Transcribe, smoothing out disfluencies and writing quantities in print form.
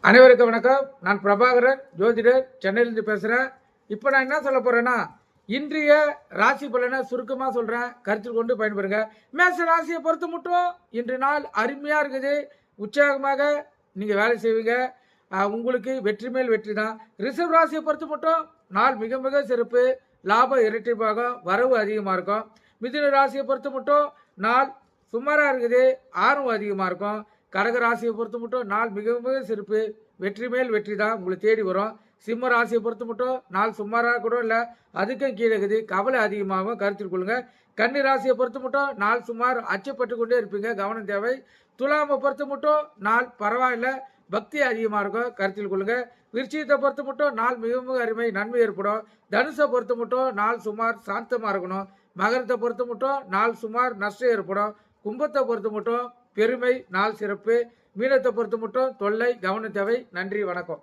அனைவருக்கும் வணக்கம். நான் பிரபாகரன், ஜோதிடர், சென்னையிலிருந்து பேசுகிறேன். இப்போ நான் என்ன சொல்ல போகிறேன்னா, இன்றைய ராசி பலனை சுருக்கமாக சொல்கிறேன், கருத்தில் கொண்டு பயன்பெறுங்க. மேச ராசியை பொறுத்த மட்டும் இன்று நாள் அருமையாக இருக்குது. உற்சாகமாக நீங்கள் வேலை செய்வீங்க. உங்களுக்கு வெற்றி மேல் வெற்றி தான். ரிஷப் ராசியை பொறுத்த மட்டும் நாள் மிக மிக சிறப்பு. லாபம் இரட்டிப்பாகும், வரவு அதிகமாக இருக்கும். மிதுன ராசியை பொறுத்த மட்டும் நாள் சுமாராக இருக்குது, ஆர்வம் அதிகமாக இருக்கும். கடக ராசியை பொறுத்த மட்டும் நாள் மிக மிக சிறப்பு. வெற்றி மேல் வெற்றி தான் உங்களை தேடி வரும். சிம்ம ராசியை பொறுத்த மட்டும் நாள் சுமாராக கூட இல்லை, அதுக்கும் கீழே இருக்குது, கவலை அதிகமாகும், கருத்தில் கொள்ளுங்க. கன்னி ராசியை பொறுத்த மட்டும் நாள் சுமார் அச்சப்பட்டு கொண்டே இருப்பீங்க, கவனம் தேவை. துலாமை பொறுத்த மட்டும் நாள் பரவாயில்ல, பக்தி அதிகமாக இருக்கும், கருத்தில் கொள்ளுங்க. விருச்சிகத்தை பொறுத்த மட்டும் நாள் மிக மிக அருமை, நன்மை ஏற்படும். தனுசை பொறுத்த மட்டும் நாள் சுமார் சாந்தமாக இருக்கணும். மகரத்தை பொறுத்த மட்டும் நாள் சுமார் நஷ்டம் ஏற்படும். கும்பத்தை பொறுத்த மட்டும் பெருமை, நாள் சிறப்பு. மீனத்தை பொறுத்த மட்டும் தொல்லை, கவனம் தேவை. நன்றி, வணக்கம்.